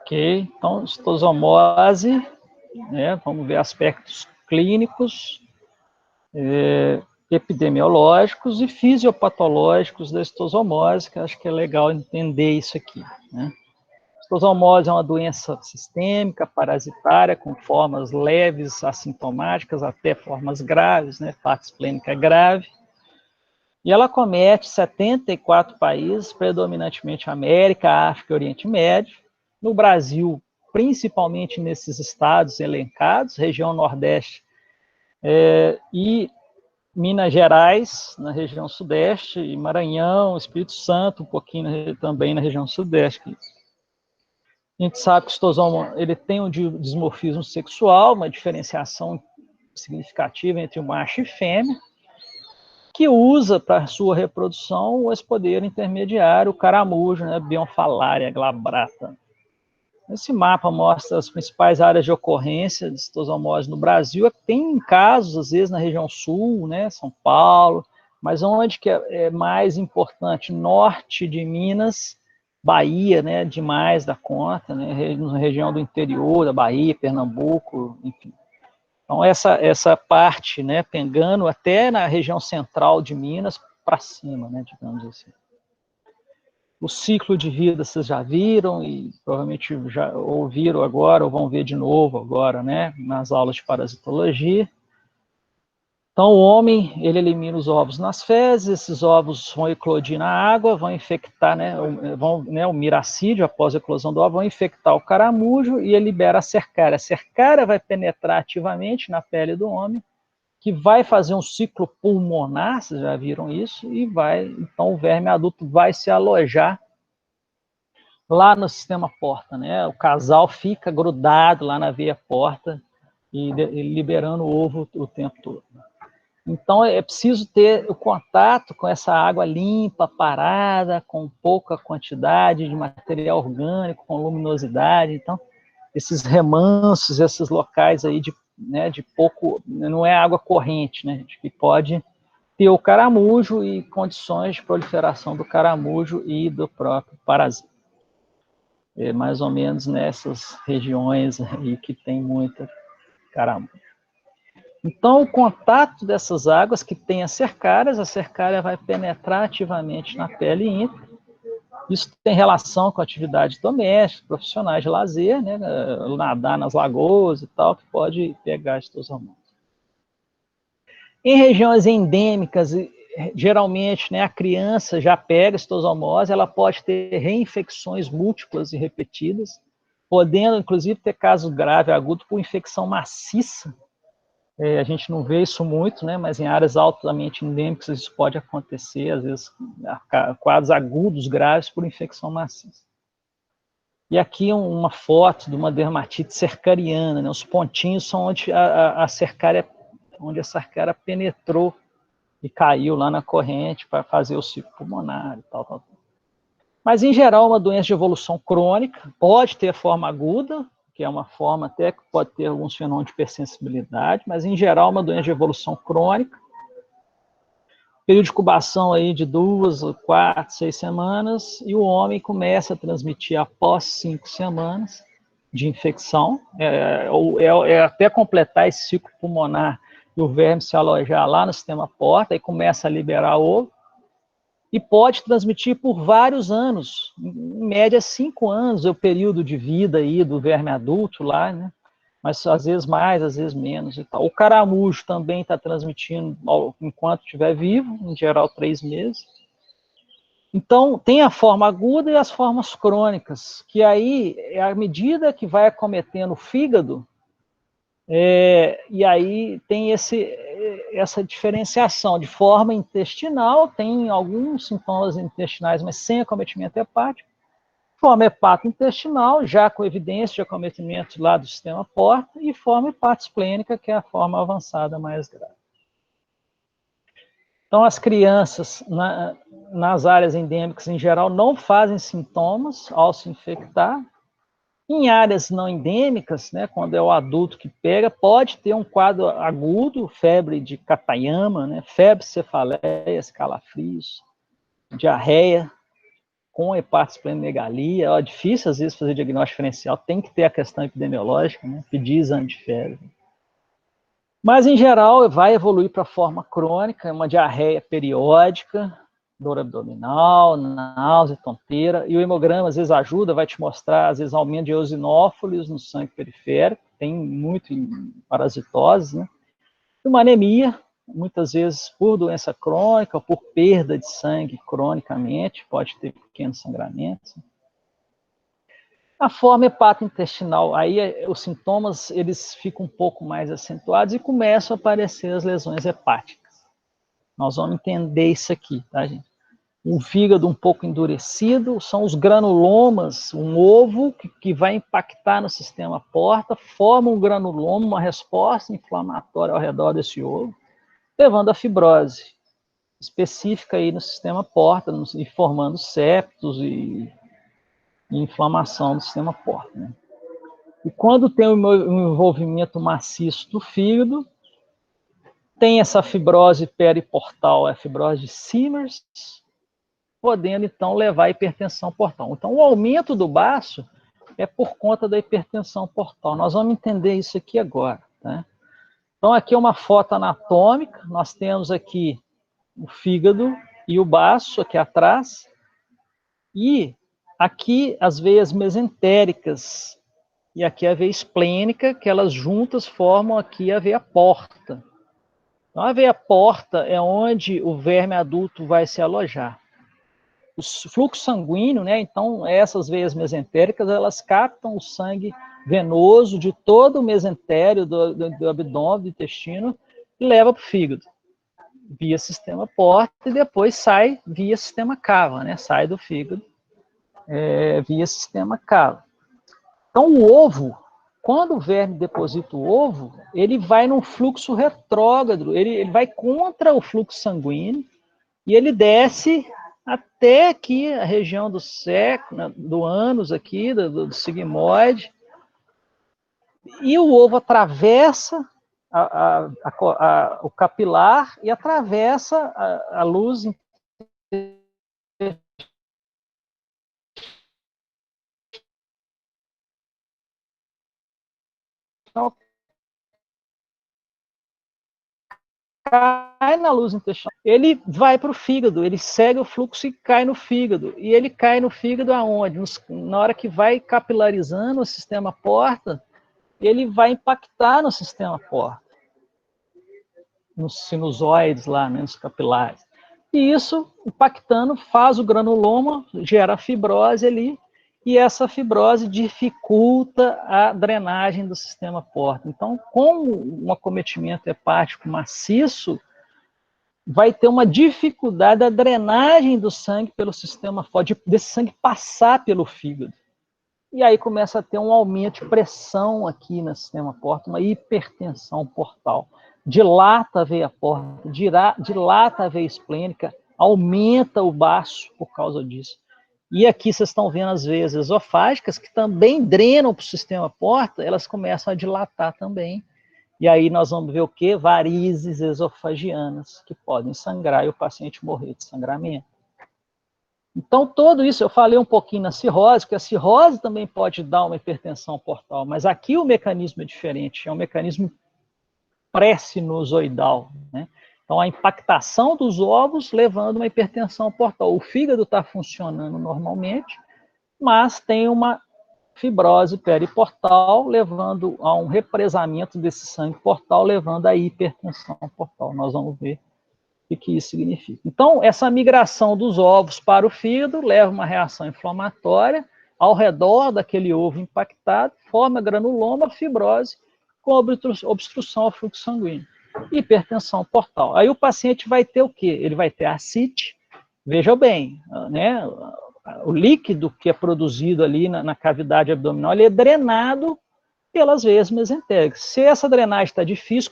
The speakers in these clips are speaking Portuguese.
Ok, então, histosomose, né, vamos ver aspectos clínicos, epidemiológicos e fisiopatológicos da histosomose, que acho que é legal entender isso aqui, né? Histosomose é uma doença sistêmica, parasitária, com formas leves, assintomáticas, até formas graves, né, parte esplênica grave, e ela comete 74 países, predominantemente América, África e Oriente Médio. No Brasil, principalmente nesses estados elencados, região Nordeste e Minas Gerais, na região Sudeste, e Maranhão, Espírito Santo, um pouquinho também na região Sudeste. A gente sabe que o histosoma ele tem um dimorfismo sexual, uma diferenciação significativa entre o macho e fêmea, que usa para sua reprodução o hospedeiro intermediário, o caramujo, né, Bionfalaria glabrata. Esse mapa mostra as principais áreas de ocorrência de histosomose no Brasil. Tem casos, às vezes, na região sul, né, São Paulo, mas onde que é mais importante? Norte de Minas, Bahia, né, demais da conta, né, na região do interior da Bahia, Pernambuco, enfim. Então, essa parte, né, pegando até na região central de Minas para cima, né, digamos assim. O ciclo de vida vocês já viram e provavelmente já ouviram agora ou vão ver de novo agora, né, nas aulas de parasitologia. Então, o homem, ele elimina os ovos nas fezes, esses ovos vão eclodir na água, vão infectar, o miracídio, após a eclosão do ovo, vão infectar o caramujo e ele libera a cercária. A cercária vai penetrar ativamente na pele do homem, que vai fazer um ciclo pulmonar, vocês já viram isso, e então o verme adulto vai se alojar lá no sistema porta, né? O casal fica grudado lá na veia porta e liberando o ovo o tempo todo. Então, é preciso ter o contato com essa água limpa, parada, com pouca quantidade de material orgânico, com luminosidade. Então, esses remansos, esses locais aí de pouco, não é água corrente, né? Que pode ter o caramujo e condições de proliferação do caramujo e do próprio parasita. É mais ou menos nessas regiões aí que tem muita caramujo. Então, o contato dessas águas que tem as cercárias, a cercária vai penetrar ativamente na pele íntima. Isso tem relação com atividades domésticas, profissionais de lazer, né, nadar nas lagoas e tal, que pode pegar histosomose. Em regiões endêmicas, geralmente, né, a criança já pega histosomose, ela pode ter reinfecções múltiplas e repetidas, podendo, inclusive, ter caso grave agudo por infecção maciça. A gente não vê isso muito, né, mas em áreas altamente endêmicas isso pode acontecer, às vezes quadros agudos graves por infecção maciça. E aqui uma foto de uma dermatite cercariana, né, os pontinhos são onde a cercária penetrou e caiu lá na corrente para fazer o ciclo pulmonar e tal. Mas, em geral, uma doença de evolução crônica, pode ter forma aguda, que é uma forma até que pode ter alguns fenômenos de hipersensibilidade, mas, em geral, uma doença de evolução crônica. Período de incubação aí de 2, 4, 6 semanas, e o homem começa a transmitir após 5 semanas de infecção, até completar esse ciclo pulmonar e o verme se alojar lá no sistema porta e começa a liberar ovo, e pode transmitir por vários anos, em média 5 anos é o período de vida aí do verme adulto lá, né? Mas às vezes mais, às vezes menos e tal. O caramujo também está transmitindo enquanto estiver vivo, em geral 3 meses. Então, tem a forma aguda e as formas crônicas, que aí, à medida que vai acometendo o fígado, e aí tem essa diferenciação de forma intestinal, tem alguns sintomas intestinais, mas sem acometimento hepático. Forma hepatointestinal, já com evidência de acometimento lá do sistema porta, e forma hepatosplênica, que é a forma avançada mais grave. Então, as crianças nas áreas endêmicas, em geral, não fazem sintomas ao se infectar. Em áreas não endêmicas, né, quando é o adulto que pega, pode ter um quadro agudo, febre de Katayama, né, febre, cefaleias, calafrios, diarreia, com hepatosplenomegalia. É difícil, às vezes, fazer diagnóstico diferencial, tem que ter a questão epidemiológica, né? Pedir exame de fezes. Mas, em geral, vai evoluir para a forma crônica, uma diarreia periódica, dor abdominal, náusea, tonteira, e o hemograma, às vezes, ajuda, vai te mostrar, às vezes, aumento de eosinófilos no sangue periférico, tem muito em parasitose, né? E uma anemia, muitas vezes por doença crônica, ou por perda de sangue cronicamente, pode ter pequenos sangramentos. A forma hepatointestinal, aí os sintomas eles ficam um pouco mais acentuados e começam a aparecer as lesões hepáticas. Nós vamos entender isso aqui, tá, gente? O fígado um pouco endurecido, são os granulomas, um ovo que vai impactar no sistema porta, forma um granuloma, uma resposta inflamatória ao redor desse ovo, levando a fibrose específica aí no sistema porta, e formando septos e inflamação do sistema porta, né? E quando tem um envolvimento maciço do fígado, tem essa fibrose periportal, a fibrose de Siemens, podendo então levar à hipertensão portal. Então, o aumento do baço é por conta da hipertensão portal. Nós vamos entender isso aqui agora, tá? Então, aqui é uma foto anatômica, nós temos aqui o fígado e o baço aqui atrás, e aqui as veias mesentéricas, e aqui a veia esplênica, que elas juntas formam aqui a veia porta. Então, a veia porta é onde o verme adulto vai se alojar. O fluxo sanguíneo, né? Então, essas veias mesentéricas, elas captam o sangue venoso de todo o mesentério do abdômen, do intestino, e leva para o fígado, via sistema porta, e depois sai via sistema cava, né? Sai do fígado via sistema cava. Então, o ovo, quando o verme deposita o ovo, ele vai num fluxo retrógrado, ele vai contra o fluxo sanguíneo, e ele desce até aqui a região do do ânus aqui, do sigmoide, e o ovo atravessa o capilar e atravessa a luz cai na luz intestinal, ele vai para o fígado, ele segue o fluxo e cai no fígado. E ele cai no fígado aonde? Na hora que vai capilarizando o sistema porta, ele vai impactar no sistema porta, nos sinusoides lá, né, nos capilares. E isso, impactando, faz o granuloma, gera fibrose ali, e essa fibrose dificulta a drenagem do sistema porta. Então, com um acometimento hepático maciço, vai ter uma dificuldade da drenagem do sangue pelo sistema porta, desse sangue passar pelo fígado. E aí começa a ter um aumento de pressão aqui no sistema porta, uma hipertensão portal. Dilata a veia porta, dilata a veia esplênica, aumenta o baço por causa disso. E aqui vocês estão vendo as veias esofágicas, que também drenam para o sistema porta, elas começam a dilatar também. E aí nós vamos ver o quê? Varizes esofagianas, que podem sangrar e o paciente morrer de sangramento. Então, tudo isso, eu falei um pouquinho na cirrose, porque a cirrose também pode dar uma hipertensão portal, mas aqui o mecanismo é diferente, é um mecanismo pré-sinusoidal, né? Então, a impactação dos ovos levando uma hipertensão portal. O fígado está funcionando normalmente, mas tem uma fibrose periportal, levando a um represamento desse sangue portal, levando à hipertensão portal. Nós vamos ver o que isso significa. Então, essa migração dos ovos para o fígado leva a uma reação inflamatória ao redor daquele ovo impactado, forma granuloma, fibrose, com obstrução ao fluxo sanguíneo. Hipertensão portal. Aí o paciente vai ter o quê? Ele vai ter ascite, veja bem, né? O líquido que é produzido ali na cavidade abdominal, ele é drenado pelas veias mesentéricas. Se essa drenagem está difícil,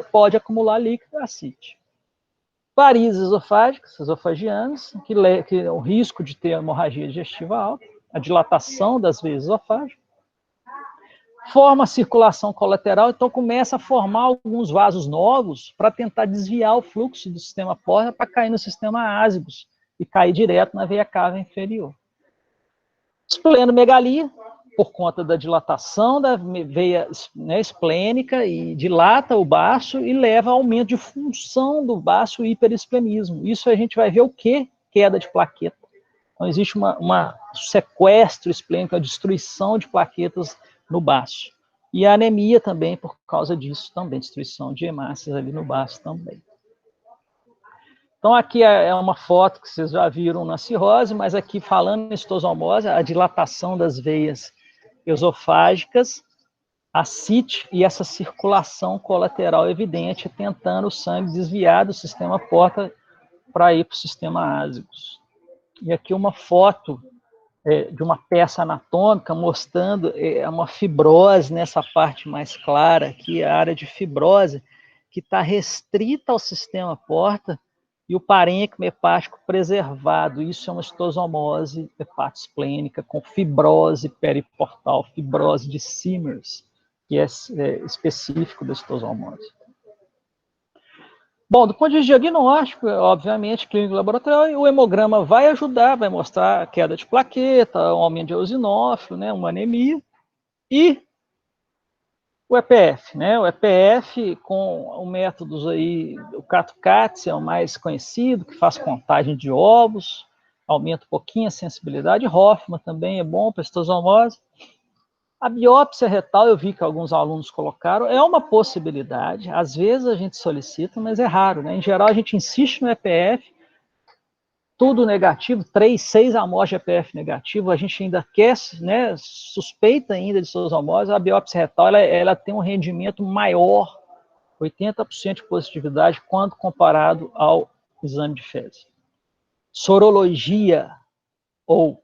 pode acumular líquido, ascite. Varizes esofágicas, esofagianas, que é o risco de ter hemorragia digestiva alta, a dilatação das veias esofágicas, forma circulação colateral, então começa a formar alguns vasos novos para tentar desviar o fluxo do sistema porta para cair no sistema ásicos e cair direto na veia cava inferior. Esplenomegalia, por conta da dilatação da veia, né, esplênica, e dilata o baço e leva a aumento de função do baço e hiperesplenismo. Isso a gente vai ver o quê? Queda de plaqueta. Então, existe uma sequestro esplênico, a destruição de plaquetas no baço. E a anemia também, por causa disso, também, destruição de hemácias ali no baço também. Então, aqui é uma foto que vocês já viram na cirrose, mas aqui falando em citosomose, a dilatação das veias esofágicas, a CIT e essa circulação colateral evidente, tentando o sangue desviar do sistema porta para ir para o sistema ásicos. E aqui uma foto de uma peça anatômica mostrando uma fibrose nessa parte mais clara, aqui a área de fibrose, que está restrita ao sistema porta, e o parênquima hepático preservado. Isso é uma citosomose hepatosplênica com fibrose periportal, fibrose de Simmers, que é específico da citosomose. Bom, do ponto de vista diagnóstico, obviamente, clínico laboratorial, o hemograma vai ajudar, vai mostrar a queda de plaqueta, um aumento de eosinófilo, né, uma anemia, e o EPF, né? O EPF com métodos aí, o Cato-Katz é o mais conhecido, que faz contagem de ovos, aumenta um pouquinho a sensibilidade. Hoffman também é bom para citosomose. A biópsia retal, eu vi que alguns alunos colocaram, é uma possibilidade. Às vezes a gente solicita, mas é raro, né? Em geral, a gente insiste no EPF, tudo negativo, 3, 6 amostras de EPF negativo, a gente ainda quer, né, suspeita ainda de citosomose, a biópsia retal, ela tem um rendimento maior, 80% de positividade, quando comparado ao exame de fezes. Sorologia ou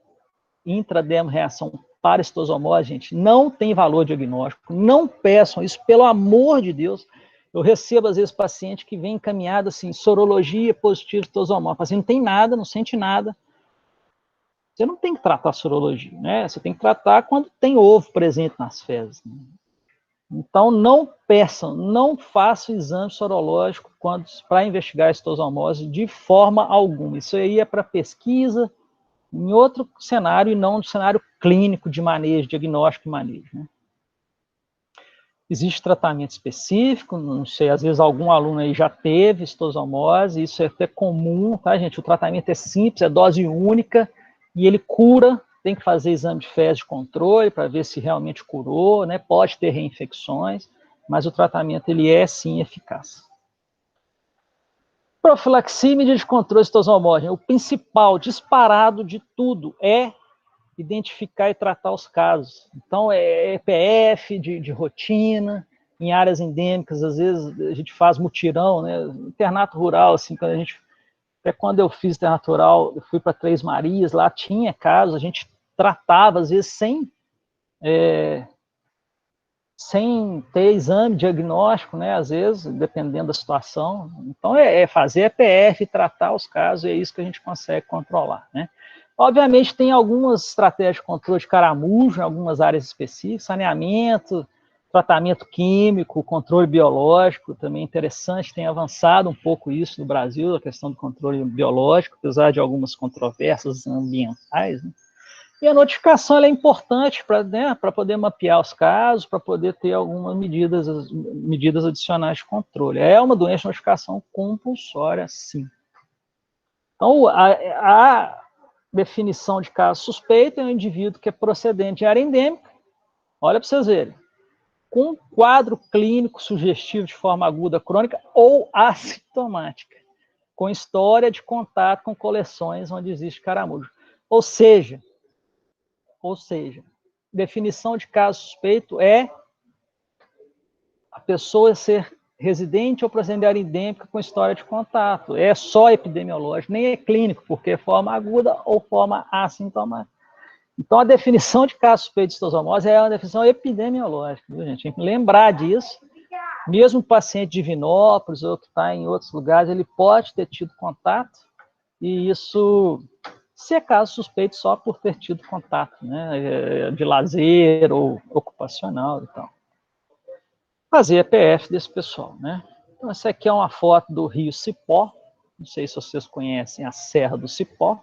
intradermo reação para citosomose, gente, não tem valor diagnóstico, não peçam isso, pelo amor de Deus. Eu recebo, às vezes, paciente que vem encaminhado assim, sorologia positiva de citosomose. O paciente não tem nada, não sente nada. Você não tem que tratar a sorologia, né? Você tem que tratar quando tem ovo presente nas fezes. Né? Então, não peçam, não façam exame sorológico para investigar a citosomose de forma alguma. Isso aí é para pesquisa, em outro cenário, e não no cenário clínico de manejo, diagnóstico e manejo. Né? Existe tratamento específico, não sei, às vezes algum aluno aí já teve citosomose, isso é até comum, tá, gente? O tratamento é simples, é dose única, e ele cura, tem que fazer exame de fezes de controle para ver se realmente curou, né? Pode ter reinfecções, mas o tratamento ele é sim eficaz. Profilaxia e medida de controle de citosomose. O principal, disparado de tudo, é identificar e tratar os casos. Então, é EPF de rotina, em áreas endêmicas, às vezes a gente faz mutirão, né? Internato rural, assim, até quando eu fiz internato rural, eu fui para Três Marias, lá tinha casos, a gente tratava, às vezes, sem ter exame diagnóstico, né? Às vezes, dependendo da situação. Então, é fazer EPF, tratar os casos, é isso que a gente consegue controlar, né? Obviamente, tem algumas estratégias de controle de caramujo em algumas áreas específicas, saneamento, tratamento químico, controle biológico, também interessante, tem avançado um pouco isso no Brasil, a questão do controle biológico, apesar de algumas controvérsias ambientais, né? E a notificação é importante para poder mapear os casos, para poder ter algumas medidas adicionais de controle. É uma doença de notificação compulsória, sim. Então, a definição de caso suspeito é um indivíduo que é procedente de área endêmica, olha para vocês verem, com um quadro clínico sugestivo de forma aguda crônica ou assintomática, com história de contato com coleções onde existe caramujo. Ou seja, definição de caso suspeito é a pessoa ser residente ou procedente de área endêmica com história de contato. É só epidemiológico, nem é clínico, porque é forma aguda ou forma assintomática. Então, a definição de caso suspeito de citosomose é uma definição epidemiológica, viu, gente? Tem que lembrar disso. Mesmo o paciente de Divinópolis ou que está em outros lugares, ele pode ter tido contato, e isso, se é caso suspeito, só por ter tido contato, né, de lazer ou ocupacional e tal. Fazer EPF desse pessoal, né? Então, essa aqui é uma foto do Rio Cipó, não sei se vocês conhecem a Serra do Cipó.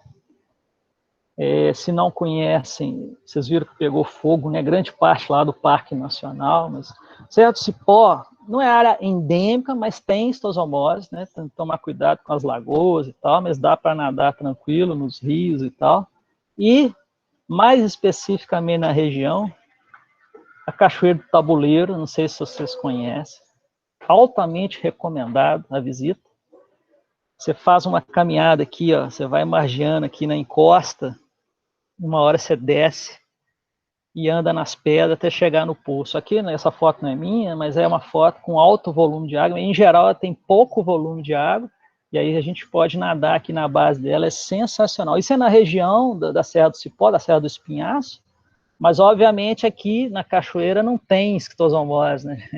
Se não conhecem, vocês viram que pegou fogo, né? Grande parte lá do Parque Nacional, mas Serra do Cipó não é área endêmica, mas tem estosomose, né? Tem que tomar cuidado com as lagoas e tal, mas dá para nadar tranquilo nos rios e tal. E, mais especificamente na região, a Cachoeira do Tabuleiro, não sei se vocês conhecem, altamente recomendado a visita. Você faz uma caminhada aqui, ó, você vai margeando aqui na encosta, uma hora você desce e anda nas pedras até chegar no poço. Aqui, né, essa foto não é minha, mas é uma foto com alto volume de água. Em geral, ela tem pouco volume de água, e aí a gente pode nadar aqui na base dela, é sensacional. Isso é na região da Serra do Cipó, da Serra do Espinhaço, mas obviamente aqui na cachoeira não tem esquistossomose, né?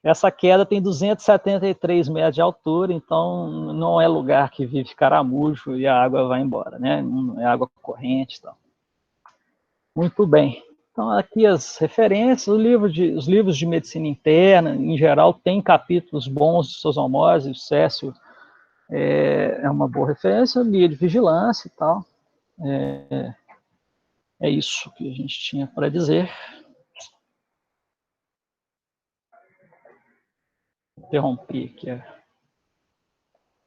Essa queda tem 273 metros de altura, então não é lugar que vive caramujo e a água vai embora, né? Não é água corrente e tal. Muito bem. Então, aqui as referências, os livros de medicina interna, em geral, tem capítulos bons de esquistossomose, o Cécio é uma boa referência, guia de vigilância e tal. É isso que a gente tinha para dizer. Interrompi aqui